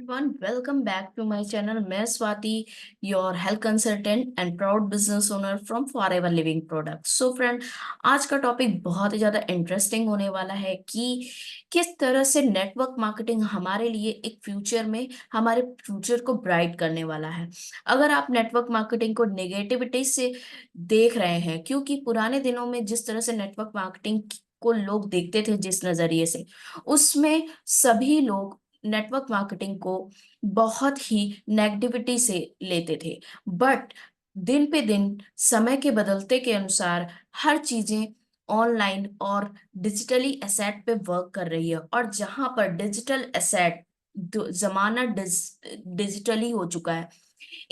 Everyone, welcome back to my channel. मैं Swati, your health consultant and proud business owner from forever living products. So friend, आज का topic बहुत ही ज़्यादा interesting होने वाला है कि किस तरह से नेटवर्क मार्केटिंग हमारे लिए एक फ्यूचर में हमारे फ्यूचर को ब्राइट करने वाला है। अगर आप नेटवर्क मार्केटिंग को नेगेटिविटी से देख रहे हैं, क्योंकि पुराने दिनों में जिस तरह से नेटवर्क मार्केटिंग को लोग देखते थे, जिस नजरिए से, उसमें सभी लोग नेटवर्क मार्केटिंग को बहुत ही नेगेटिविटी से लेते थे। बट दिन पे दिन समय के बदलते के अनुसार हर चीजें ऑनलाइन और डिजिटली एसेट पे वर्क कर रही है। और जहां पर डिजिटल एसेट, जमाना डिजिटली हो चुका है,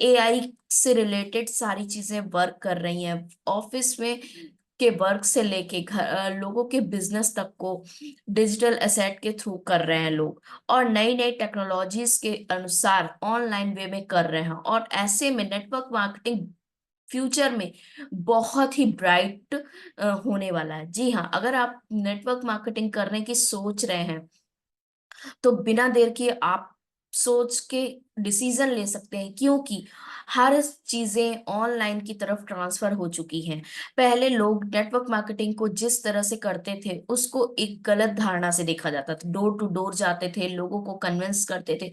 एआई से रिलेटेड सारी चीजें वर्क कर रही हैं। ऑफिस में के वर्क से लेके घर, लोगों के बिजनेस तक को डिजिटल एसेट के थ्रू कर रहे हैं लोग, और नई नई टेक्नोलॉजीज के अनुसार ऑनलाइन वे में कर रहे हैं। और ऐसे में नेटवर्क मार्केटिंग फ्यूचर में बहुत ही ब्राइट होने वाला है। जी हाँ, अगर आप नेटवर्क मार्केटिंग करने की सोच रहे हैं तो बिना देर किए आप सोच के डिसीजन ले सकते हैं, क्योंकि हर चीजें ऑनलाइन की तरफ ट्रांसफर हो चुकी हैं। पहले लोग नेटवर्क मार्केटिंग को जिस तरह से करते थे उसको एक गलत धारणा से देखा जाता था। डोर टू डोर जाते थे, लोगों को कन्विंस करते थे,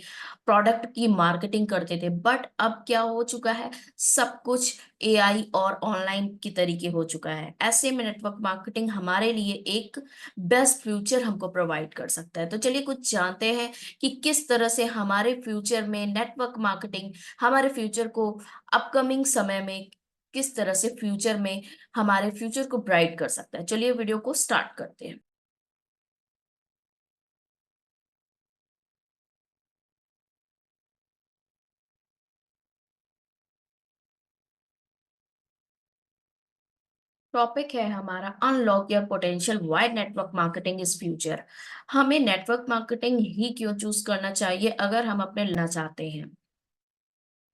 प्रोडक्ट की मार्केटिंग करते थे। बट अब क्या हो चुका है, सब कुछ एआई और ऑनलाइन की तरीके हो चुका है। ऐसे में नेटवर्क मार्केटिंग हमारे लिए एक बेस्ट फ्यूचर हमको प्रोवाइड कर सकता है। तो चलिए कुछ जानते हैं कि किस तरह से हमारे फ्यूचर में नेटवर्क मार्केटिंग हमारे फ्यूचर को अपकमिंग समय में किस तरह से फ्यूचर में हमारे फ्यूचर को ब्राइट कर सकता है। चलिए वीडियो को स्टार्ट करते हैं। टॉपिक है हमारा unlock your potential, why network marketing is future. हमें नेटवर्क मार्केटिंग ही क्यों चूज करना चाहिए अगर हम अपने लेना चाहते हैं।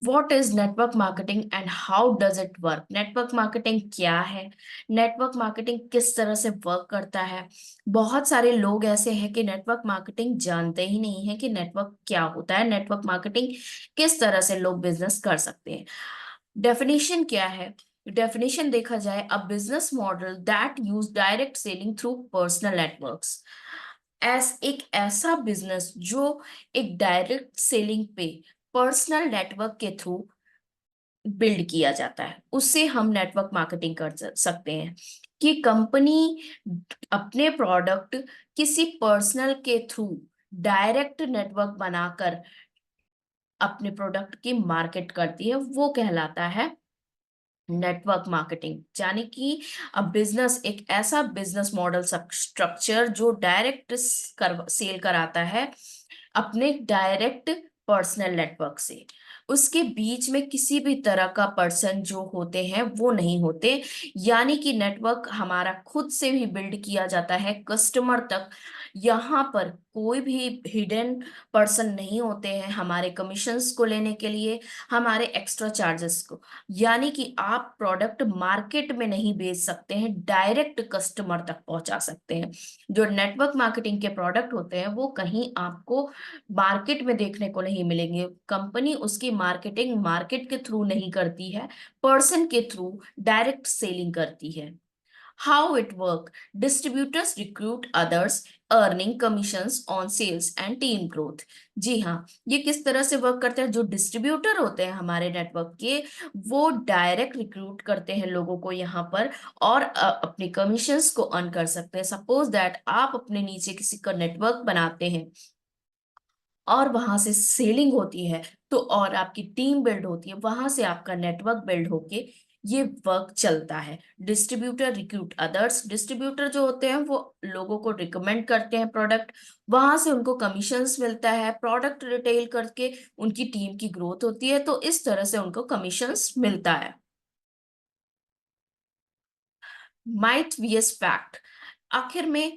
What is network marketing and how does it work? Network marketing क्या है, नेटवर्क मार्केटिंग किस तरह से वर्क करता है। बहुत सारे लोग ऐसे हैं कि नेटवर्क मार्केटिंग जानते ही नहीं है कि नेटवर्क क्या होता है, नेटवर्क मार्केटिंग किस तरह से लोग बिजनेस कर सकते हैं। डेफिनेशन क्या है? डेफिनेशन देखा जाए, a business model that use direct selling through personal networks. एक ऐसा बिजनेस जो एक डायरेक्ट सेलिंग पे पर्सनल नेटवर्क के थ्रू बिल्ड किया जाता है, उससे हम नेटवर्क मार्केटिंग कर सकते हैं। कि कंपनी अपने प्रोडक्ट किसी पर्सनल के थ्रू डायरेक्ट नेटवर्क बनाकर अपने प्रोडक्ट की मार्केट करती है, वो कहलाता है नेटवर्क मार्केटिंग। यानी कि अब बिजनेस एक ऐसा बिजनेस मॉडल स्ट्रक्चर जो डायरेक्ट सेल कराता है अपने डायरेक्ट पर्सनल नेटवर्क से। उसके बीच में किसी भी तरह का पर्सन जो होते हैं वो नहीं होते। यानी कि नेटवर्क हमारा खुद से भी बिल्ड किया जाता है कस्टमर तक। यहाँ पर कोई भी हिडन पर्सन नहीं होते हैं हमारे कमीशंस को लेने के लिए, हमारे एक्स्ट्रा चार्जेस को। यानी कि आप प्रोडक्ट मार्केट में नहीं बेच सकते हैं, डायरेक्ट कस्टमर तक पहुंचा सकते हैं। जो नेटवर्क मार्केटिंग के प्रोडक्ट होते हैं वो कहीं आपको मार्केट में देखने को नहीं मिलेंगे। कंपनी उसकी मार्केटिंग मार्केट के थ्रू नहीं करती है, पर्सन के थ्रू डायरेक्ट सेलिंग करती है। How it work? Distributors recruit others, earning commissions on sales and team growth. जी हाँ, ये किस तरह से वर्क करता है? जो डिस्ट्रीब्यूटर होते हैं हमारे नेटवर्क के, वो डायरेक्ट रिक्रूट करते हैं लोगों को यहाँ पर, और अपनी कमीशंस को अर्न कर सकते हैं। सपोज दैट आप अपने नीचे किसी का नेटवर्क बनाते हैं और वहां से सेलिंग होती है, तो और आपकी टीम बिल्ड होती है, वहां से आपका नेटवर्क बिल्ड होके ये वर्क चलता है। डिस्ट्रीब्यूटर रिक्रूट अदर्स, डिस्ट्रीब्यूटर जो होते हैं वो लोगों को रिकमेंड करते हैं प्रोडक्ट, वहां से उनको कमीशंस मिलता है, प्रोडक्ट रिटेल करके उनकी टीम की ग्रोथ होती है, तो इस तरह से उनको कमीशंस मिलता है। माइथ वीएस फैक्ट, आखिर में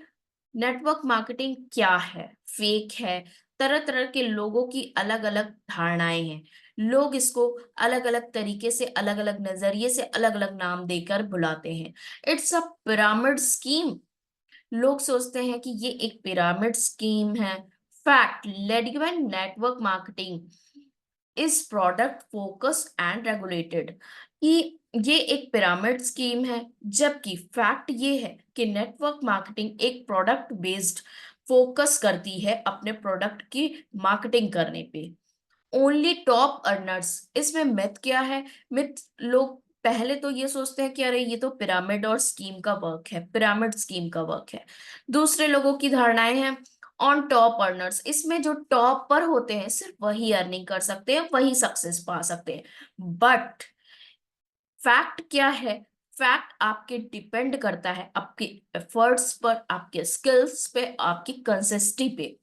नेटवर्क मार्केटिंग क्या है? फेक है। तरह तरह के लोगों की अलग अलग धारणाएं हैं। लोग इसको अलग अलग तरीके से, अलग अलग नजरिए से, अलग अलग नाम देकर बुलाते हैं। It's a pyramid scheme. लोग सोचते हैं कि ये एक पिरामिड स्कीम है। फैक्ट, लेडीवेन network marketing is product focus and regulated, कि ये एक पिरामिड स्कीम है, जबकि फैक्ट ये है कि नेटवर्क मार्केटिंग एक प्रोडक्ट बेस्ड फोकस करती है अपने प्रोडक्ट की मार्केटिंग करने पे। ओनली टॉप अर्नर्स, इसमें मिथ क्या है? मिथ, लोग पहले तो ये सोचते हैं कि अरे ये तो पिरामिड और स्कीम का वर्क है, पिरामिड स्कीम का वर्क है। दूसरे लोगों की धारणाएं हैं ऑन टॉप अर्नर्स, इसमें जो टॉप पर होते हैं सिर्फ वही अर्निंग कर सकते हैं, वही सक्सेस पा सकते हैं। बट फैक्ट क्या है? फैक्ट आपके डिपेंड करता है आपके एफर्ट्स पर, आपके स्किल्स पे, आपकी कंसिस्टेंसी पे।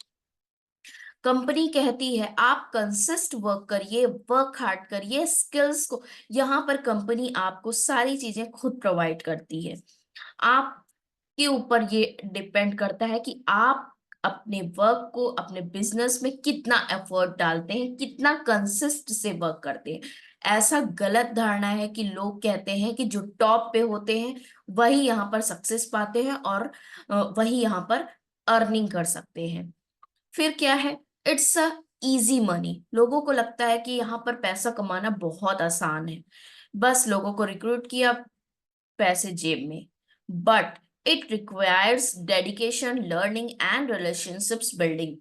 कंपनी कहती है आप कंसिस्ट वर्क करिए, वर्क हार्ड करिए, स्किल्स को, यहाँ पर कंपनी आपको सारी चीजें खुद प्रोवाइड करती है। आपके ऊपर ये डिपेंड करता है कि आप अपने वर्क को, अपने बिजनेस में कितना एफर्ट डालते हैं, कितना कंसिस्ट से वर्क करते हैं। ऐसा गलत धारणा है कि लोग कहते हैं कि जो टॉप पे होते हैं वही यहाँ पर सक्सेस पाते हैं और वही यहाँ पर अर्निंग कर सकते हैं। फिर क्या है? इट्स अ इजी मनी, लोगों को लगता है कि यहाँ पर पैसा कमाना बहुत आसान है, बस लोगों को रिक्रूट किया, पैसे जेब में। But it requires dedication, learning and relationships building.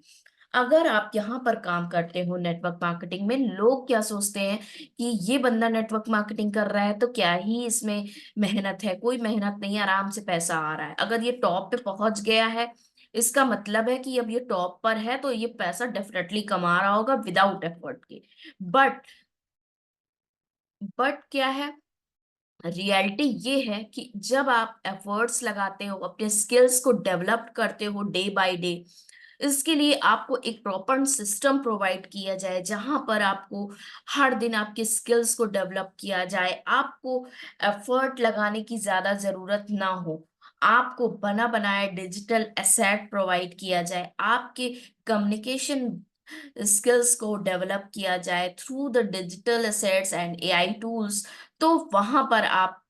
अगर आप यहाँ पर काम करते हो नेटवर्क मार्केटिंग में, लोग क्या सोचते हैं कि ये बंदा नेटवर्क मार्केटिंग कर रहा है तो क्या ही इसमें मेहनत है? कोई मेहनत नहीं है, आराम से पैसा आ रहा है। अगर ये टॉप पे पहुंच गया है, इसका मतलब है कि अब ये टॉप पर है तो ये पैसा डेफिनेटली कमा रहा होगा विदाउट एफर्ट के। बट क्या है? रियलिटी ये है कि जब आप एफर्ट्स लगाते हो, अपने स्किल्स को डेवलप करते हो डे बाय डे, इसके लिए आपको एक प्रॉपर सिस्टम प्रोवाइड किया जाए जहां पर आपको हर दिन आपके स्किल्स को डेवलप किया जाए, आपको एफर्ट लगाने की ज्यादा जरूरत ना हो, आपको बना बनाया डिजिटल एसेट प्रोवाइड किया जाए, आपके कम्युनिकेशन स्किल्स को डेवलप किया जाए through the digital assets and AI tools, तो वहां पर आप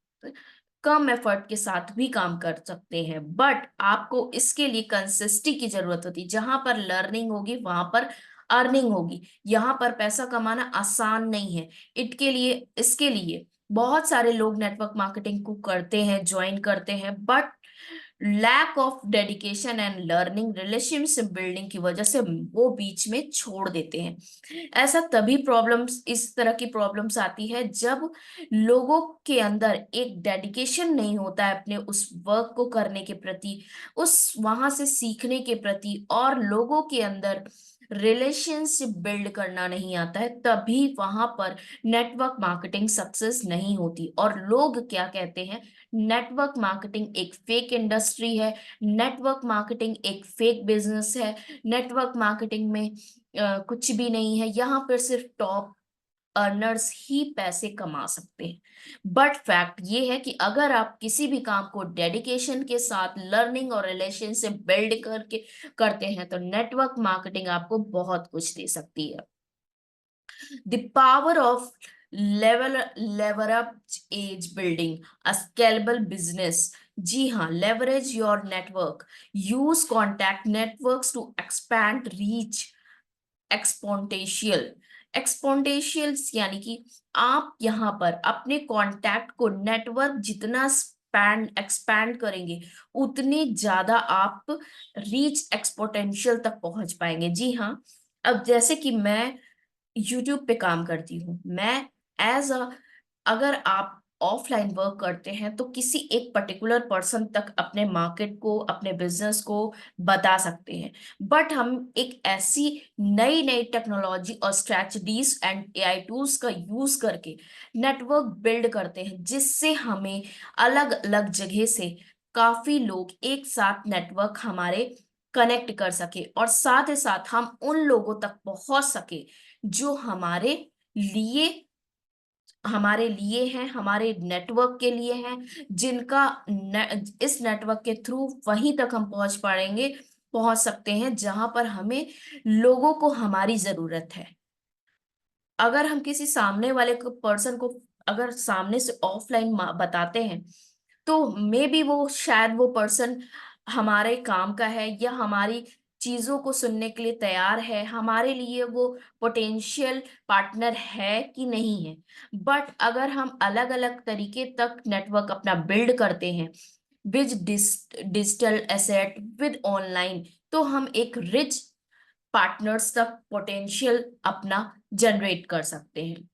कम एफर्ट के साथ भी काम कर सकते हैं। बट आपको इसके लिए कंसिस्टेंसी की जरूरत होती है, जहां पर लर्निंग होगी वहां पर अर्निंग होगी। यहाँ पर पैसा कमाना आसान नहीं है। इसके लिए बहुत सारे लोग नेटवर्क मार्केटिंग को करते हैं, ज्वाइन करते हैं, but lack of dedication and learning, relationship building की वजह से वो बीच में छोड़ देते हैं। ऐसा तभी प्रॉब्लम्स, इस तरह की प्रॉब्लम्स आती है जब लोगों के अंदर एक डेडिकेशन नहीं होता है अपने उस वर्क को करने के प्रति, उस वहां से सीखने के प्रति, और लोगों के अंदर रिलेशनशिप बिल्ड करना नहीं आता है, तभी वहां पर नेटवर्क मार्केटिंग सक्सेस नहीं होती। और लोग क्या कहते हैं? नेटवर्क मार्केटिंग एक फेक इंडस्ट्री है, नेटवर्क मार्केटिंग एक फेक बिजनेस है, नेटवर्क मार्केटिंग में कुछ भी नहीं है, यहाँ पर सिर्फ टॉप अर्नर्स ही पैसे कमा सकते हैं। बट फैक्ट ये है कि अगर आप किसी भी काम को डेडिकेशन के साथ, लर्निंग और रिलेशनशिप बिल्ड करके करते हैं, तो नेटवर्क मार्केटिंग आपको बहुत कुछ दे सकती है। The power of leverage building a scalable business. जी हाँ, leverage your network, use contact networks to expand reach exponential. Exponential यानी कि आप यहाँ पर अपने कॉन्टैक्ट को, नेटवर्क जितना एक्सपैंड करेंगे उतने ज्यादा आप रीच एक्सपोनेंशियल तक पहुंच पाएंगे। जी हाँ, अब जैसे कि मैं यूट्यूब पे काम करती हूँ, मैं एज अ, अगर आप ऑफलाइन वर्क करते हैं तो किसी एक पर्टिकुलर पर्सन तक अपने मार्केट को, अपने बिजनेस को बता सकते हैं। बट हम एक ऐसी नई नई टेक्नोलॉजी और स्ट्रेटजीज एंड एआई टूल्स का यूज करके नेटवर्क बिल्ड करते हैं, जिससे हमें अलग अलग जगह से काफी लोग एक साथ नेटवर्क हमारे कनेक्ट कर सके, और साथ ही साथ हम उन लोगों तक पहुंच सके जो हमारे लिए हैं, हमारे नेटवर्क के लिए हैं, जिनका इस नेटवर्क के थ्रू वहीं तक हम पहुंच सकते हैं जहां पर हमें लोगों को हमारी जरूरत है। अगर हम किसी सामने वाले को पर्सन को अगर सामने से ऑफलाइन बताते हैं, तो मे बी वो शायद वो पर्सन हमारे काम का है या हमारी चीजों को सुनने के लिए तैयार है, हमारे लिए वो पोटेंशियल पार्टनर है कि नहीं है। बट अगर हम अलग अलग तरीके तक नेटवर्क अपना बिल्ड करते हैं with digital asset with online, तो हम एक रिच पार्टनर्स तक पोटेंशियल अपना जनरेट कर सकते हैं।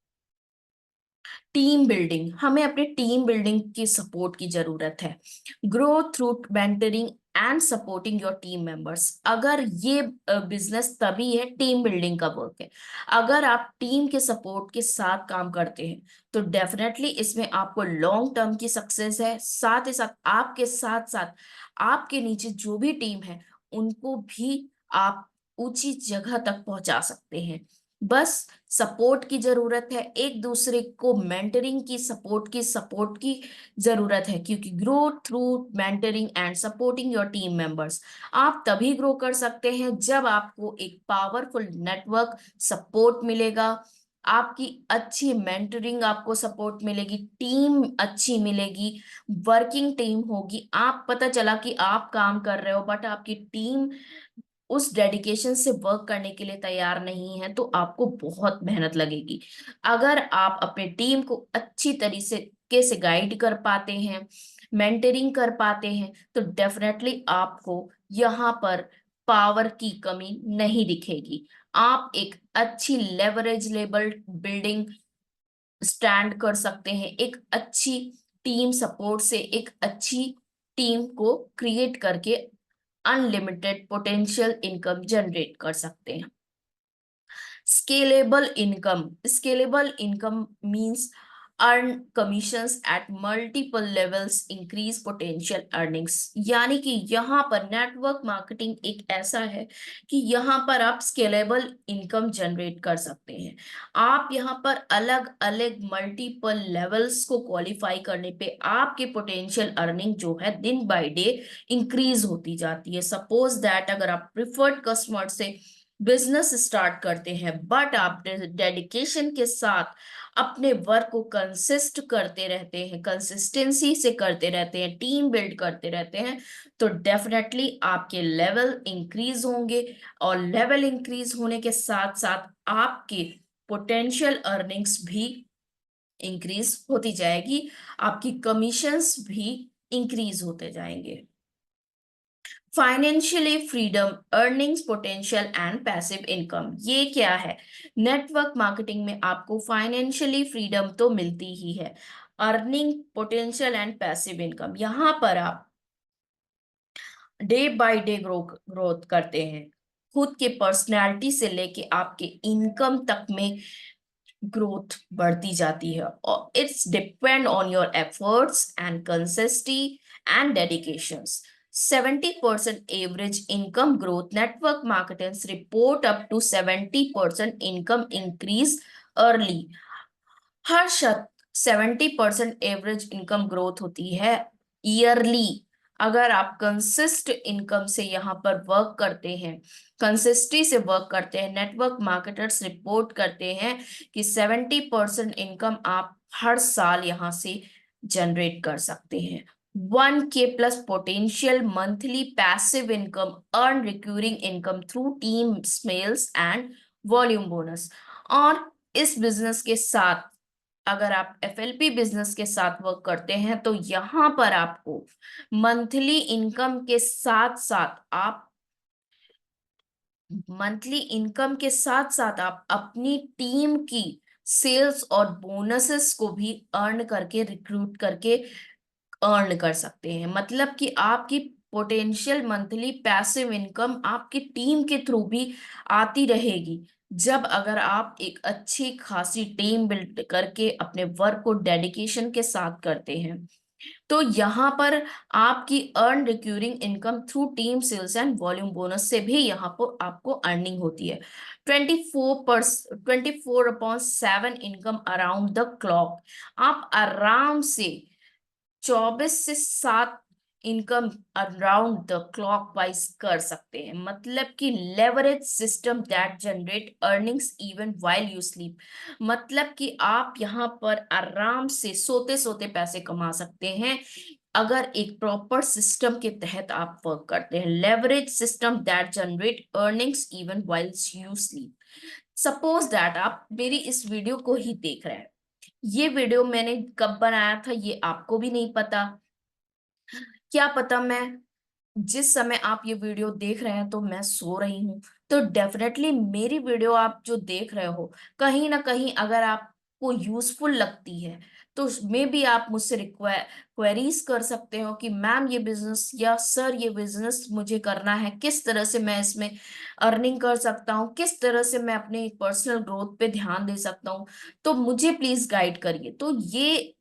टीम बिल्डिंग, हमें अपने टीम बिल्डिंग की सपोर्ट की जरूरत है। Grow through mentoring and supporting your team members. अगर ये बिजनेस तभी है, टीम बिल्डिंग का वर्क है। अगर आप टीम के सपोर्ट के साथ काम करते हैं तो डेफिनेटली इसमें आपको लॉन्ग टर्म की सक्सेस है। साथ ही साथ आपके साथ साथ आपके नीचे जो भी टीम है उनको भी आप ऊंची जगह तक पहुंचा सकते हैं। बस सपोर्ट की जरूरत है, एक दूसरे को मेंटरिंग की सपोर्ट की जरूरत है, क्योंकि grow through mentoring and supporting your team members, आप तभी ग्रो कर सकते हैं जब आपको एक पावरफुल नेटवर्क सपोर्ट मिलेगा। आपकी अच्छी मेंटरिंग, आपको सपोर्ट मिलेगी, टीम अच्छी मिलेगी, वर्किंग टीम होगी। आप पता चला कि आप काम कर रहे हो बट आपकी टीम उस डेडिकेशन से वर्क करने के लिए तैयार नहीं है, तो आपको बहुत मेहनत लगेगी। अगर आप अपने टीम को अच्छी तरीके से गाइड कर पाते हैं, मेंटरिंग कर पाते हैं, तो डेफिनेटली आपको यहाँ पर पावर की कमी नहीं दिखेगी। आप एक अच्छी लेवरेज लेबल बिल्डिंग स्टैंड कर सकते हैं, एक अच्छी टीम सपोर्ट से एक अच्छी टीम को क्रिएट करके अनलिमिटेड पोटेंशियल इनकम जनरेट कर सकते हैं। Scalable income means earn commissions at multiple levels, increase potential earnings. यानी कि यहाँ पर नेटवर्क मार्केटिंग एक ऐसा है कि यहाँ पर आप स्केलेबल इनकम जनरेट कर सकते हैं। आप यहाँ पर अलग अलग मल्टीपल लेवल्स को क्वालिफाई करने पे आपके पोटेंशियल अर्निंग जो है दिन बाय डे इंक्रीज होती जाती है। सपोज दैट अगर आप प्रिफर्ड कस्टमर से बिजनेस स्टार्ट करते हैं बट आप डेडिकेशन के साथ अपने वर्क को कंसिस्टेंसी से करते रहते हैं, टीम बिल्ड करते रहते हैं, तो डेफिनेटली आपके लेवल इंक्रीज होंगे। और लेवल इंक्रीज होने के साथ साथ आपके पोटेंशियल अर्निंग्स भी इंक्रीज होती जाएगी, आपकी कमीशंस भी इंक्रीज होते जाएंगे। Financially freedom, earnings potential and passive income, ये क्या है? नेटवर्क मार्केटिंग में आपको फाइनेंशियली फ्रीडम तो मिलती ही है, earning potential and passive income, यहाँ पर आप डे बाय डे ग्रोथ करते हैं। खुद के पर्सनैलिटी से लेके आपके इनकम तक में ग्रोथ बढ़ती जाती है, और it's depend on your efforts and consistency and dedications. 70% average income growth, network marketers report up to 70% income increase early। हर शत 70% एवरेज इनकम ग्रोथ होती है ईयरली। अगर आप कंसिस्ट इनकम से यहाँ पर वर्क करते हैं, कंसिस्टी से वर्क करते हैं, नेटवर्क मार्केटर्स रिपोर्ट करते हैं कि 70% इनकम आप हर साल यहाँ से जनरेट कर सकते हैं। 1K plus potential monthly passive income, earn recurring income through team smells and volume bonus. और इस बिजनेस के साथ अगर आप एफएलपी बिजनेस के साथ वर्क करते हैं तो यहाँ पर आपको मंथली इनकम के साथ साथ आप अपनी टीम की सेल्स और बोनसेस को भी अर्न करके, रिक्रूट करके अर्न कर सकते हैं। मतलब कि आपकी पोटेंशियल मंथली पैसिव इनकम आपकी टीम के थ्रू भी आती रहेगी, जब अगर आप एक अच्छी खासी टीम बिल्ड करके अपने वर्क को डेडिकेशन के साथ करते हैं, तो यहाँ पर आपकी earn recurring income through team sales and volume bonus से भी यहाँ पर आपको अर्निंग होती है। 24/7 इनकम अराउंड द क्लॉक, आप आराम से 24 से 7 income around the clock wise कर सकते हैं। मतलब कि leverage system that generate earnings even while you sleep. मतलब कि आप यहाँ पर आराम से सोते सोते पैसे कमा सकते हैं, अगर एक प्रॉपर सिस्टम के तहत आप वर्क करते हैं। Leverage system that generate earnings even while you sleep. Suppose that आप मेरी इस वीडियो को ही देख रहे हैं। ये वीडियो मैंने कब बनाया था ये आपको भी नहीं पता। क्या पता मैं जिस समय आप ये वीडियो देख रहे हैं तो मैं सो रही हूँ। तो डेफिनेटली मेरी वीडियो आप जो देख रहे हो, कहीं ना कहीं अगर आपको यूजफुल लगती है तो मे भी आप मुझसे क्वेरीज कर सकते हो कि मैम ये बिजनेस या सर ये बिजनेस मुझे करना है, किस तरह से मैं इसमें अर्निंग कर सकता हूँ, किस तरह से मैं अपने पर्सनल ग्रोथ पे ध्यान दे सकता हूँ, तो मुझे प्लीज गाइड करिए। तो ये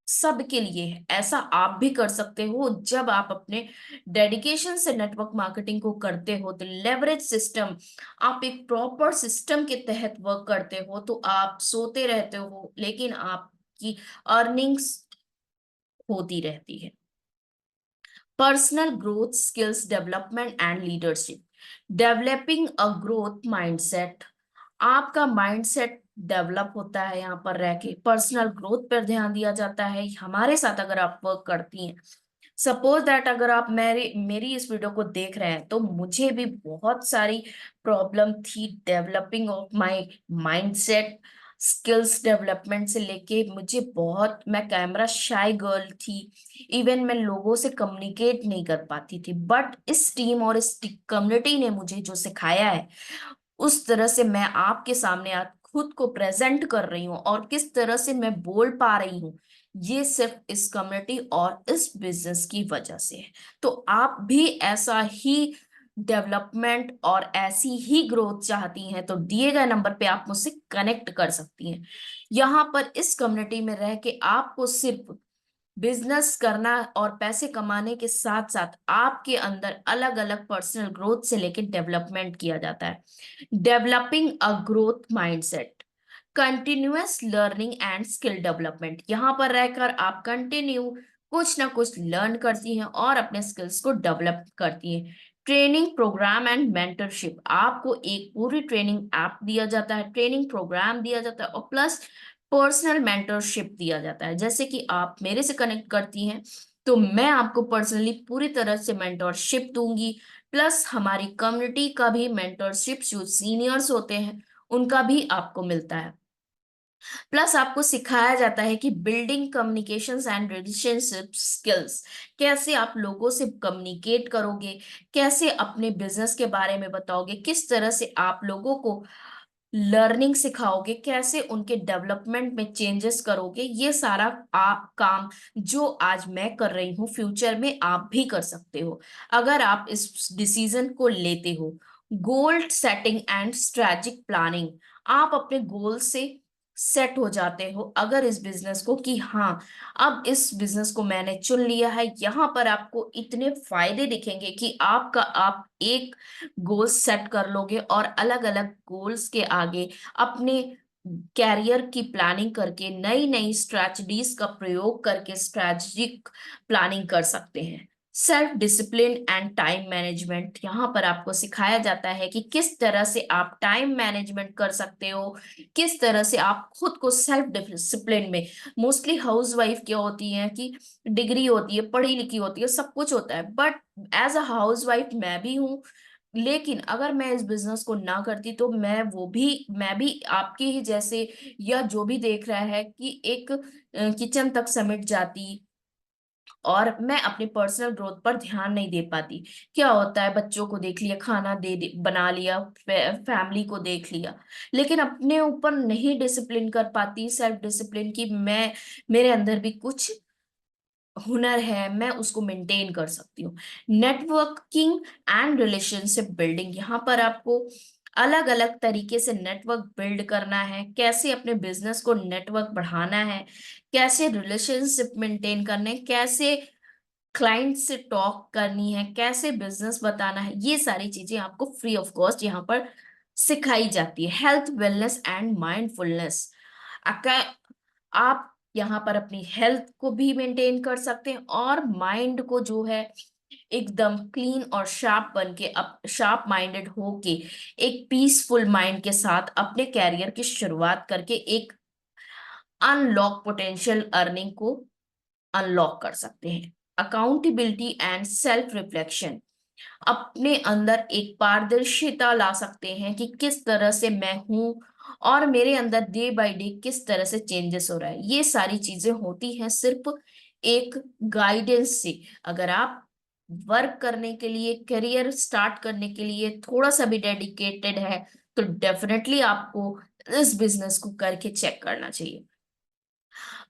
सबके लिए है। ऐसा आप भी कर सकते हो जब आप अपने डेडिकेशन से नेटवर्क मार्केटिंग को करते हो। तो लेवरेज सिस्टम, आप एक प्रॉपर सिस्टम के तहत वर्क करते हो तो आप सोते रहते हो लेकिन आपकी अर्निंग्स होती रहती है। Personal growth skills development and leadership, developing a growth mindset. आपका माइंडसेट डेवलप होता है यहाँ पर रह के, पर्सनल ग्रोथ पर ध्यान दिया जाता है हमारे साथ अगर आप वर्क करती हैं। सपोज दैट अगर आप मेरी मेरी इस वीडियो को देख रहे हैं तो मुझे भी बहुत सारी प्रॉब्लम थी developing of my mindset. Skills development से लेके मुझे बहुत, मैं कैमरा शाय गर्ल थी। इवन मैं लोगों से कम्युनिकेट नहीं कर पाती थी, बट इस टीम और इस कम्युनिटी ने मुझे जो सिखाया है उस तरह से मैं आपके सामने आज खुद को प्रेजेंट कर रही हूँ और किस तरह से मैं बोल पा रही हूँ, ये सिर्फ इस कम्युनिटी और इस बिजनेस की वजह से है। तो आप भी ऐसा ही डेवलपमेंट और ऐसी ही ग्रोथ चाहती हैं तो दिए गए नंबर पे आप मुझसे कनेक्ट कर सकती हैं। यहाँ पर इस कम्युनिटी में रह के आपको सिर्फ बिजनेस करना और पैसे कमाने के साथ साथ आपके अंदर अलग अलग पर्सनल ग्रोथ से लेकर डेवलपमेंट किया जाता है। Developing a growth mindset, continuous learning and skill development. यहाँ पर रहकर आप कंटिन्यू कुछ ना कुछ लर्न करती हैं और अपने स्किल्स को डेवलप करती हैं। ट्रेनिंग प्रोग्राम एंड मेंटरशिप, आपको एक पूरी ट्रेनिंग ऐप दिया जाता है, ट्रेनिंग प्रोग्राम दिया जाता है और प्लस पर्सनल मेंटरशिप दिया जाता है। जैसे कि आप मेरे से कनेक्ट करती हैं तो मैं आपको पर्सनली पूरी तरह से मेंटरशिप दूंगी, प्लस हमारी कम्युनिटी का भी मेंटरशिप जो सीनियर्स होते हैं उनका भी आपको मिलता है। प्लस आपको सिखाया जाता है कि building communications and relationship skills, कैसे आप लोगों से कम्युनिकेट करोगे, कैसे अपने बिजनेस के बारे में बताओगे, किस तरह से आप लोगों को लर्निंग सिखाओगे, कैसे उनके डेवलपमेंट में चेंजेस करोगे। ये सारा आप काम जो आज मैं कर रही हूँ फ्यूचर में आप भी कर सकते हो अगर आप इस डिसीजन को लेते हो। Goal setting and strategic planning, आप अपने गोल से सेट हो जाते हो अगर इस बिजनेस को कि हाँ अब इस बिजनेस को मैंने चुन लिया है। यहाँ पर आपको इतने फायदे दिखेंगे कि आप एक गोल सेट कर लोगे और अलग अलग गोल्स के आगे अपने कैरियर की प्लानिंग करके नई नई स्ट्रैटेजीज का प्रयोग करके स्ट्रैटेजिक प्लानिंग कर सकते हैं। Self discipline and time management, यहाँ पर आपको सिखाया जाता है कि किस तरह से आप टाइम मैनेजमेंट कर सकते हो, किस तरह से आप खुद को सेल्फ डिसिप्लिन में। मोस्टली हाउसवाइफ क्या होती है कि डिग्री होती है, पढ़ी लिखी होती है, सब कुछ होता है, बट एज अ हाउसवाइफ मैं भी हूँ। लेकिन अगर मैं इस बिजनेस को ना करती तो मैं भी आपके ही जैसे या जो भी देख रहा है कि एक किचन तक सिमट जाती और मैं अपनी पर्सनल ग्रोथ पर ध्यान नहीं दे पाती। क्या होता है, बच्चों को देख लिया, खाना बना लिया, फैमिली को देख लिया, लेकिन अपने ऊपर नहीं डिसिप्लिन कर पाती, सेल्फ डिसिप्लिन की मैं मेरे अंदर भी कुछ हुनर है, मैं उसको मेंटेन कर सकती हूँ। नेटवर्किंग एंड रिलेशनशिप बिल्डिंग, यहाँ पर आपको अलग अलग तरीके से नेटवर्क बिल्ड करना है, कैसे अपने बिजनेस को नेटवर्क बढ़ाना है, कैसे रिलेशनशिप मेंटेन करने, कैसे क्लाइंट से टॉक करनी है, कैसे बिजनेस बताना है, ये सारी चीजें आपको फ्री ऑफ कॉस्ट यहाँ पर सिखाई जाती है। हेल्थ वेलनेस एंड माइंडफुलनेस, आप यहाँ पर अपनी हेल्थ को भी मेंटेन कर सकते हैं और माइंड को जो है एकदम क्लीन और शार्प बन के, अप शार्प माइंडेड होके एक पीसफुल माइंड के साथ अपने कैरियर की शुरुआत करके एक अनलॉक पोटेंशियल अर्निंग को अनलॉक कर सकते हैं। अकाउंटेबिलिटी एंड सेल्फ रिफ्लेक्शन, अपने अंदर एक पारदर्शिता ला सकते हैं कि किस तरह से मैं हूं और मेरे अंदर डे बाय डे किस तरह से चेंजेस हो रहा है। ये सारी चीजें होती हैं सिर्फ एक गाइडेंस से। अगर आप वर्क करने के लिए, करियर स्टार्ट करने के लिए थोड़ा सा भी डेडिकेटेड है, तो डेफिनेटली आपको इस बिजनेस को करके चेक करना चाहिए।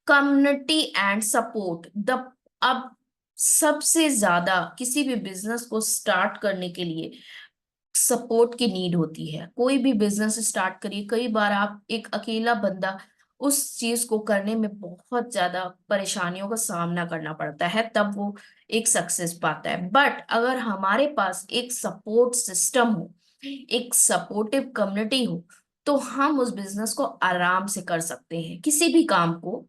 कम्युनिटी एंड सपोर्ट द अब सबसे ज्यादा किसी भी बिजनेस को स्टार्ट करने के लिए सपोर्ट की नीड होती है। कोई भी बिजनेस स्टार्ट करिए, कई बार आप एक अकेला बंदा उस चीज को करने में बहुत ज्यादा परेशानियों का सामना करना पड़ता है, तब वो एक सक्सेस पाता है। बट अगर हमारे पास एक सपोर्ट सिस्टम हो, एक सपोर्टिव कम्युनिटी हो, तो हम उस बिजनेस को आराम से कर सकते हैं, किसी भी काम को।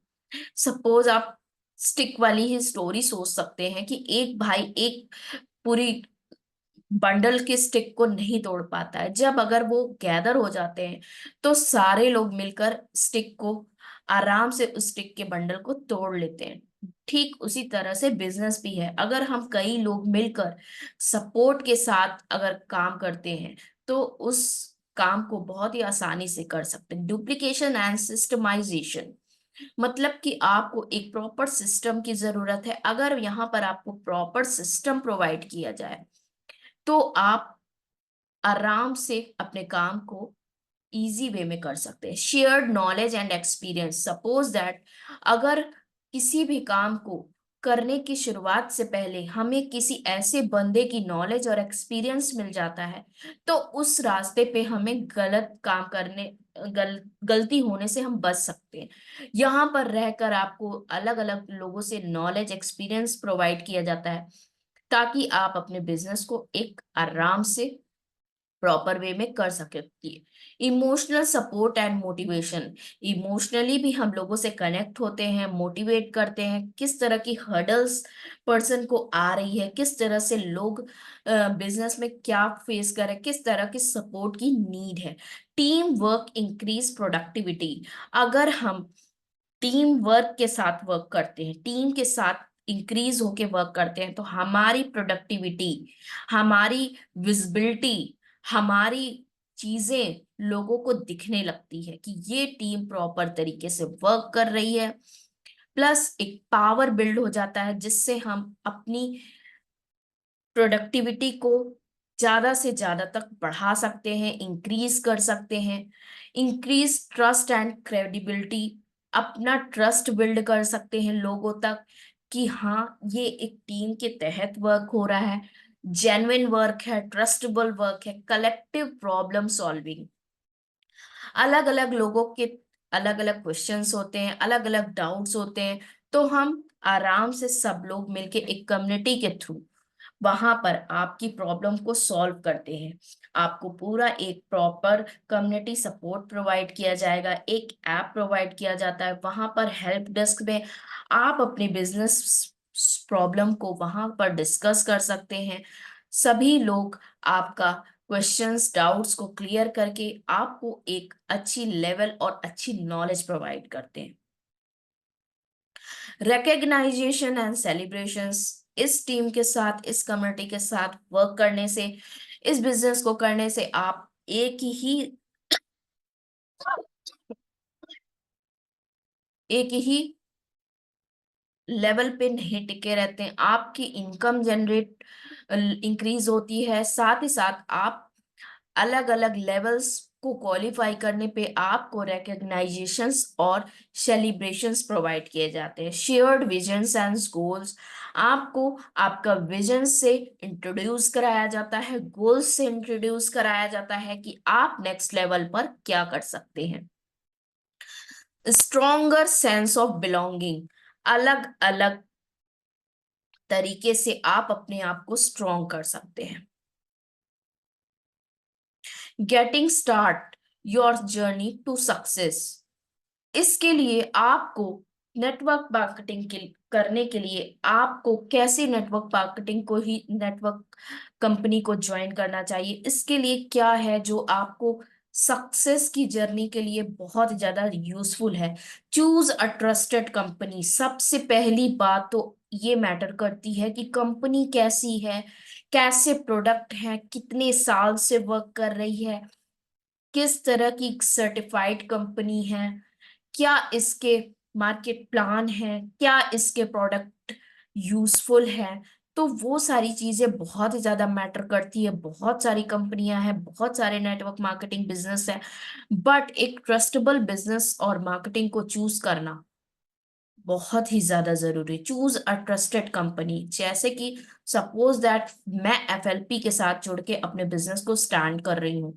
सपोज आप स्टिक वाली ही स्टोरी सोच सकते हैं कि एक भाई एक पूरी बंडल के स्टिक को नहीं तोड़ पाता है। जब अगर वो गैदर हो जाते हैं तो सारे लोग मिलकर स्टिक को आराम से उस स्टिक के बंडल को तोड़ लेते हैं। ठीक उसी तरह से बिजनेस भी है। अगर हम कई लोग मिलकर सपोर्ट के साथ अगर काम करते हैं तो उस काम को बहुत ही आसानी से कर सकते हैं। डुप्लीकेशन एंड सिस्टमाइजेशन, मतलब कि आपको एक प्रॉपर सिस्टम की जरूरत है। अगर यहाँ पर आपको प्रॉपर सिस्टम प्रोवाइड किया जाए तो आप आराम से अपने काम को इजी वे में कर सकते हैं। Shared knowledge and experience, suppose that अगर किसी भी काम को करने की शुरुआत से पहले हमें किसी ऐसे बंदे की नॉलेज और एक्सपीरियंस मिल जाता है, तो उस रास्ते पे हमें गलत काम करने गलती होने से हम बच सकते हैं। यहाँ पर रहकर आपको अलग अलग लोगों से नॉलेज एक्सपीरियंस प्रोवाइड किया जाता है, ताकि आप अपने बिजनेस को एक आराम से प्रॉपर वे में कर सकती है। Emotional support and motivation, emotionally भी हम लोगों से कनेक्ट होते हैं, मोटिवेट करते हैं, किस तरह की हर्डल्स पर्सन को आ रही है, किस तरह से लोग बिजनेस में क्या फेस कर रहे हैं, किस तरह की सपोर्ट की नीड है। टीम वर्क इंक्रीज प्रोडक्टिविटी, अगर हम टीम वर्क के साथ वर्क करते हैं, टीम के साथ इंक्रीज होके वर्क करते हैं, तो हमारी प्रोडक्टिविटी, हमारी विजिबिलिटी, हमारी चीजें लोगों को दिखने लगती है कि ये टीम प्रॉपर तरीके से वर्क कर रही है। प्लस एक पावर बिल्ड हो जाता है जिससे हम अपनी प्रोडक्टिविटी को ज्यादा से ज्यादा तक बढ़ा सकते हैं, इंक्रीज कर सकते हैं। इंक्रीज ट्रस्ट एंड क्रेडिबिलिटी, अपना ट्रस्ट बिल्ड कर सकते हैं लोगों तक कि हाँ, ये एक टीम के तहत वर्क हो रहा है, जेन्युइन वर्क है, ट्रस्टेबल वर्क है। कलेक्टिव प्रॉब्लम सॉल्विंग, अलग अलग लोगों के अलग अलग क्वेश्चंस होते हैं, अलग अलग डाउट्स होते हैं, तो हम आराम से सब लोग मिलके एक कम्युनिटी के थ्रू वहां पर आपकी प्रॉब्लम को सॉल्व करते हैं। आपको पूरा एक प्रॉपर कम्युनिटी सपोर्ट प्रोवाइड किया जाएगा, एक ऐप प्रोवाइड किया जाता है। वहां पर हेल्प डेस्क में आप अपने बिजनेस प्रॉब्लम को वहां पर डिस्कस कर सकते हैं। सभी लोग आपका क्वेश्चंस डाउट्स को क्लियर करके आपको एक अच्छी लेवल और अच्छी नॉलेज प्रोवाइड करते हैं। रिकग्नाइजेशन एंड सेलिब्रेशंस, इस टीम के साथ, इस कम्युनिटी के साथ वर्क करने से, इस बिजनेस को करने से आप एक ही लेवल पे नहीं टिके रहते हैं। आपकी इनकम जनरेट इंक्रीज होती है, साथ ही साथ आप अलग अलग लेवल्स को क्वालिफाई करने पे आपको रिकग्नाइजेशंस और सेलिब्रेशंस प्रोवाइड किए जाते हैं। शेयर्ड विजन्स एंड गोल्स, आपको आपका विजन से इंट्रोड्यूस कराया जाता है, गोल्स से इंट्रोड्यूस कराया जाता है कि आप नेक्स्ट लेवल पर क्या कर सकते हैं। स्ट्रोंगर सेंस ऑफ बिलोंगिंग, अलग अलग तरीके से आप अपने आप को स्ट्रॉन्ग कर सकते हैं। Getting start your journey to success, इसके लिए आपको नेटवर्क मार्केटिंग के करने के लिए आपको कैसे नेटवर्क मार्केटिंग को ही नेटवर्क कंपनी को ज्वाइन करना चाहिए, इसके लिए क्या है जो आपको सक्सेस की जर्नी के लिए बहुत ज्यादा यूजफुल है। Choose a trusted company. सबसे पहली बात तो ये मैटर करती है कि कंपनी कैसी है, कैसे प्रोडक्ट है, कितने साल से वर्क कर रही है, किस तरह की सर्टिफाइड कंपनी है, क्या इसके मार्केट प्लान है, क्या इसके प्रोडक्ट यूजफुल है। तो वो सारी चीजें बहुत ही ज्यादा मैटर करती है। बहुत सारी कंपनियां हैं, बहुत सारे नेटवर्क मार्केटिंग बिजनेस है, बट एक ट्रस्टेबल बिजनेस और मार्केटिंग को चूज करना बहुत ही ज्यादा जरूरी। Choose a trusted company. जैसे कि सपोज दैट मैं एफएलपी के साथ जुड़ के अपने बिजनेस को स्टैंड कर रही हूँ।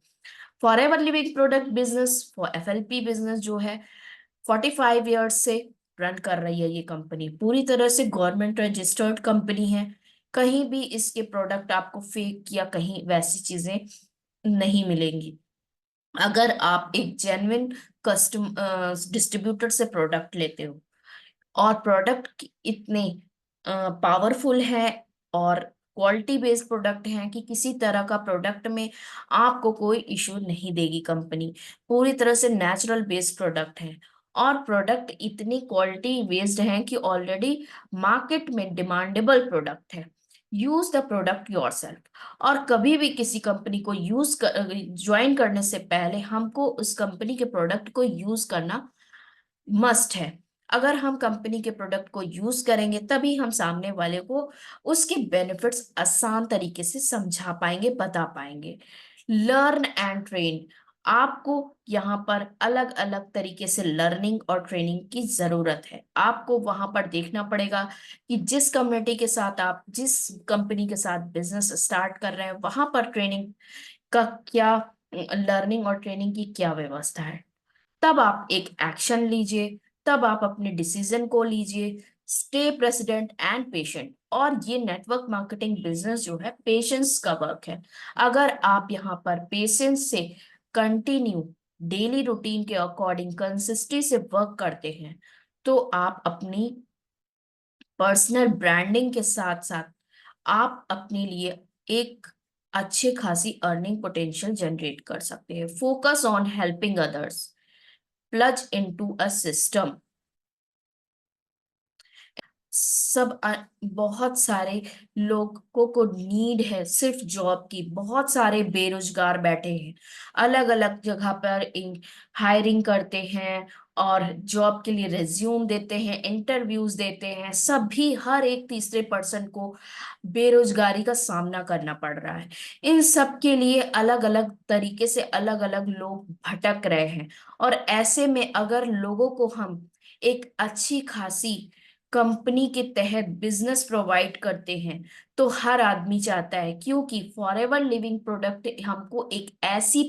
For ever living product business, for FLP business जो है 45 ईयर्स से रन कर रही है। ये कंपनी पूरी तरह से गवर्नमेंट रजिस्टर्ड कंपनी है। कहीं भी इसके प्रोडक्ट आपको फेक या कहीं वैसी चीजें नहीं मिलेंगी। अगर आप एक जेन्युइन कस्टम डिस्ट्रीब्यूटर से प्रोडक्ट लेते हो और प्रोडक्ट इतने पावरफुल है और क्वालिटी बेस्ड प्रोडक्ट हैं कि किसी तरह का प्रोडक्ट में आपको कोई इशू नहीं देगी कंपनी। पूरी तरह से नेचुरल बेस्ड प्रोडक्ट है और प्रोडक्ट इतनी क्वालिटी बेस्ड हैं कि ऑलरेडी मार्केट में डिमांडेबल प्रोडक्ट है। Use the product yourself. और कभी भी किसी कंपनी को ज्वाइन करने से पहले हमको उस कंपनी के प्रोडक्ट को यूज करना मस्ट है। अगर हम कंपनी के प्रोडक्ट को यूज करेंगे तभी हम सामने वाले को उसके बेनिफिट्स आसान तरीके से समझा पाएंगे, बता पाएंगे। Learn and train. आपको यहाँ पर अलग अलग तरीके से लर्निंग और ट्रेनिंग की जरूरत है। आपको वहां पर देखना पड़ेगा कि जिस कम्युनिटी के साथ आप जिस कंपनी के साथ बिजनेस स्टार्ट कर रहे हैं वहां पर ट्रेनिंग का क्या, लर्निंग और ट्रेनिंग की क्या व्यवस्था है। तब आप एक एक्शन लीजिए, तब आप अपने डिसीजन को लीजिए। Stay president and patient. और ये नेटवर्क मार्केटिंग बिजनेस जो है पेशेंस का वर्क है। अगर आप यहाँ पर पेशेंस से कंटिन्यू डेली रूटीन के अकॉर्डिंग कंसिस्टेंसी से वर्क करते हैं तो आप अपनी पर्सनल ब्रांडिंग के साथ साथ आप अपने लिए एक अच्छे खासी अर्निंग पोटेंशियल जनरेट कर सकते हैं। Focus on helping others, plunge into a system. बहुत सारे लोगों को नीड है सिर्फ जॉब की। बहुत सारे बेरोजगार बैठे हैं, अलग अलग जगह पर हायरिंग करते हैं और जॉब के लिए रिज्यूम देते हैं, इंटरव्यूज देते हैं। सभी हर एक तीसरे पर्सन को बेरोजगारी का सामना करना पड़ रहा है। इन सब के लिए अलग अलग तरीके से अलग अलग लोग भटक रहे हैं। और ऐसे में अगर लोगों को हम एक अच्छी खासी कंपनी के तहत बिजनेस प्रोवाइड करते हैं तो हर आदमी चाहता है, क्योंकि फॉरएवर लिविंग प्रोडक्ट हमको एक ऐसी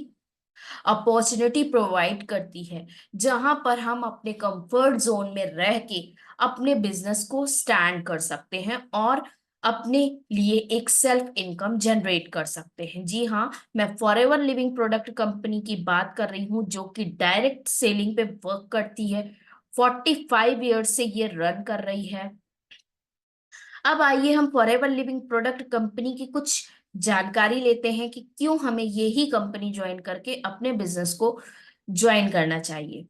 अपॉर्चुनिटी प्रोवाइड करती है जहां पर हम अपने कंफर्ट जोन में रह के अपने बिजनेस को स्टैंड कर सकते हैं और अपने लिए एक सेल्फ इनकम जनरेट कर सकते हैं। जी हाँ, मैं फॉरएवर लिविंग प्रोडक्ट कंपनी की बात कर रही हूँ जो कि डायरेक्ट सेलिंग पे वर्क करती है। 45 ईयर्स से ये रन कर रही है। अब आइए हम फॉरएवर लिविंग प्रोडक्ट कंपनी की कुछ जानकारी लेते हैं कि क्यों हमें ये ही कंपनी ज्वाइन करके अपने बिजनेस को ज्वाइन करना चाहिए।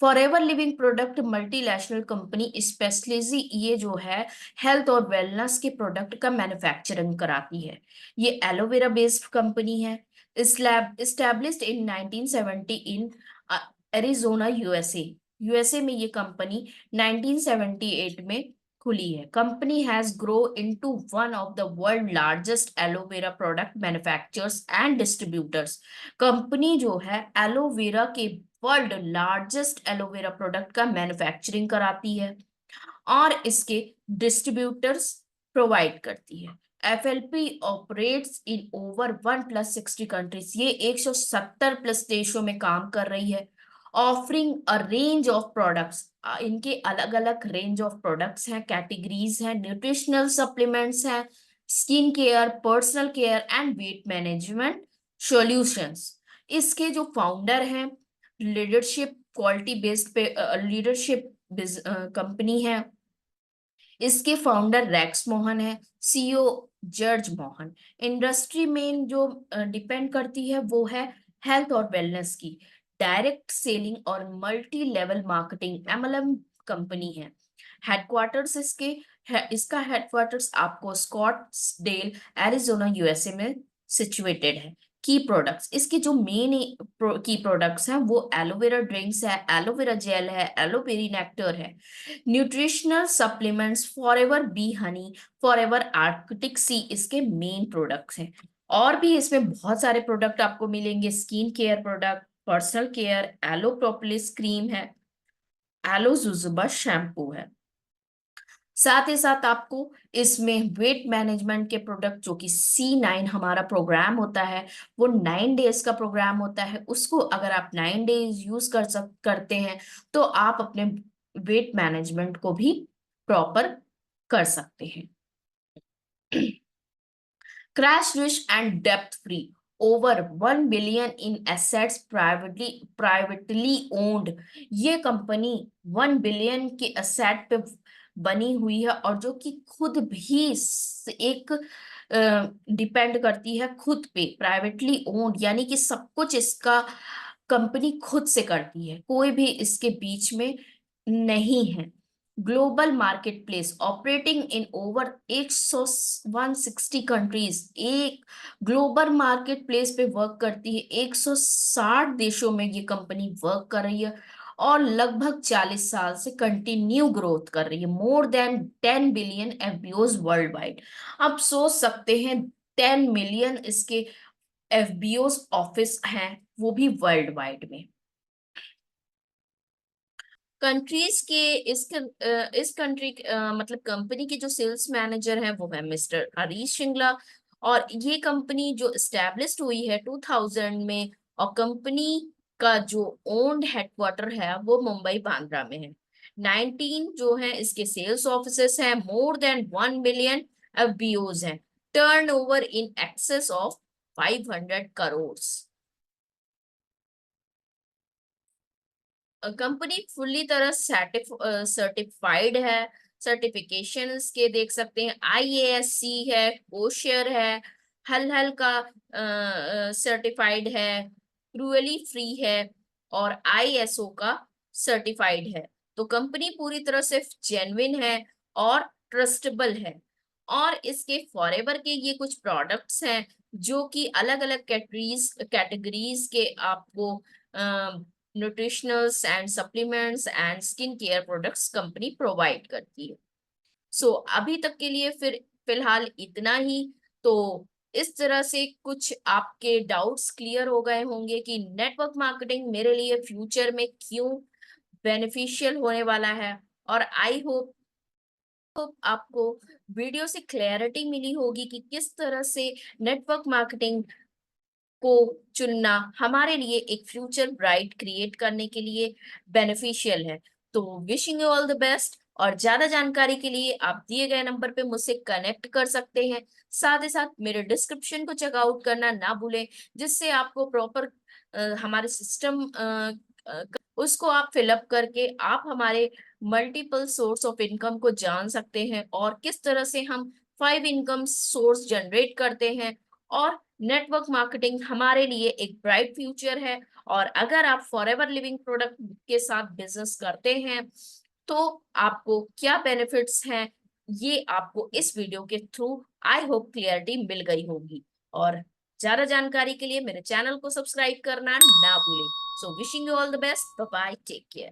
Forever living product multinational company specialises ये जो है हेल्थ और वेलनेस के प्रोडक्ट का मैन्युफैक्चरिंग कराती है। ये एलोवेरा बेस्ड कंपनी है। Established in 1970 in Arizona USA. USA में ये कंपनी 1978 में खुली है। Company has grow into one of the world largest aloe vera product manufacturers and distributors. Company जो है एलोवेरा के वर्ल्ड लार्जेस्ट एलोवेरा प्रोडक्ट का मैन्युफैक्चरिंग कराती है और इसके डिस्ट्रीब्यूटर्स प्रोवाइड करती है। FLP operates in over 1+60 countries. ये 170 प्लस देशों में काम कर रही है। Offering a range of products. इनके अलग अलग रेंज ऑफ प्रोडक्ट्स हैं, कैटेगरीज हैं, न्यूट्रिशनल सप्लीमेंट्स हैं, skin care, personal care and weight management solutions. इसके जो फाउंडर हैं, लीडरशिप क्वालिटी बेस्ड पे लीडरशिप कंपनी है। इसके फाउंडर रैक्स मोहन है, सीईओ जॉर्ज मोहन। इंडस्ट्री में जो डिपेंड करती है वो है हेल्थ और वेलनेस की। डायरेक्ट सेलिंग और multi level marketing MLM company है। हेडक्वार्टर्स इसका हेडक्वार्टर्स आपको स्कॉट्सडेल एरिजोना यूएसए में सिचुएटेड है। की प्रोडक्ट्स, इसके जो मेन की प्रोडक्ट्स हैं वो एलोवेरा ड्रिंक्स है, एलोवेरा जेल है, एलोवेरी नेक्टर है। Nutritional supplements forever bee honey, forever arctic sea इसके मेन प्रोडक्ट्स हैं। और भी इसमें बहुत सारे प्रोडक्ट आपको मिलेंगे, skin care product, personal care, aloe propolis cream है, एलो जुजुबा शैम्पू है। साथ ही साथ आपको इसमें वेट मैनेजमेंट के प्रोडक्ट, जो कि C9 हमारा प्रोग्राम होता है, वो 9 डेज का प्रोग्राम होता है। उसको अगर आप 9 डेज यूज करते हैं तो आप अपने वेट मैनेजमेंट को भी प्रॉपर कर सकते हैं। Crash rich and depth free, over 1 billion in assets, privately owned. ये कंपनी 1 बिलियन के एसेट पे बनी हुई है, और जो कि खुद भी एक डिपेंड करती है खुद पे। प्राइवेटली ओन्ड यानी कि सब कुछ इसका कंपनी खुद से करती है, कोई भी इसके बीच में नहीं है। Global market place operating in over 160 countries, एक ग्लोबल मार्केट प्लेस पे वर्क करती है। 160 देशों में ये कंपनी वर्क कर रही है, और लगभग 40 साल से कंटिन्यू ग्रोथ कर रही है। More than 10 billion FBOs world wide. आप सोच सकते हैं 10 मिलियन इसके एफबीओज ऑफिस हैं, वो भी वर्ल्ड वाइड में। कंट्रीज के इस कंट्री मतलब कंपनी के जो सेल्स मैनेजर हैं वो है मिस्टर हरीश श्रृंगला। और ये कंपनी जो एस्टेब्लिश्ड हुई है 2000 में, और कंपनी का जो ओन्ड हेडक्वार्टर है वो मुंबई बांद्रा में है। 19 जो है इसके सेल्स ऑफिसेस हैं, मोर देन 1 मिलियन एफबीओज हैं, turn over in excess of 500 crore. Company fully तरह सर्टिफाइड है। सर्टिफिकेशंस के देख सकते हैं, IASC है, कोशर है, हल हल का सर्टिफाइड है, क्रूअली फ्री है, और ISO का सर्टिफाइड है। तो कंपनी पूरी तरह से जेन्युइन है और ट्रस्टेबल है। और इसके फॉरएवर के ये कुछ प्रोडक्ट्स हैं जो कि अलग अलग कैटेगरीज के आपको nutritionals and supplements and skin care products company provide करती है। सो अभी तक के लिए फिर फिलहाल इतना ही। तो इस तरह से कुछ आपके डाउट्स क्लियर हो गए होंगे कि नेटवर्क मार्केटिंग मेरे लिए फ्यूचर में क्यों बेनिफिशियल होने वाला है। और आई होप आपको वीडियो से क्लैरिटी मिली होगी कि किस तरह से नेटवर्क मार्केटिंग को चुनना हमारे लिए एक फ्यूचर ब्राइट क्रिएट करने के लिए बेनिफिशियल है। तो wishing you all the best. और ज्यादा जानकारी के लिए आप दिए गए नंबर पे मुझसे कनेक्ट कर सकते हैं। साथ ही साथ मेरे डिस्क्रिप्शन को चेकआउट करना ना भूलें, जिससे आपको प्रॉपर हमारे सिस्टम उसको आप फिलअप करके आप हमारे मल्टीपल सोर्स ऑफ इनकम को जान सकते हैं, और किस तरह से हम 5 इनकम सोर्स जनरेट करते हैं। और नेटवर्क मार्केटिंग हमारे लिए एक ब्राइट फ्यूचर है। और अगर आप फॉरएवर लिविंग प्रोडक्ट के साथ बिजनेस करते हैं तो आपको क्या बेनिफिट्स हैं, ये आपको इस वीडियो के थ्रू आई होप क्लियरिटी मिल गई होगी। और ज्यादा जानकारी के लिए मेरे चैनल को सब्सक्राइब करना ना भूलें। So wishing you all the best, bye bye, take care.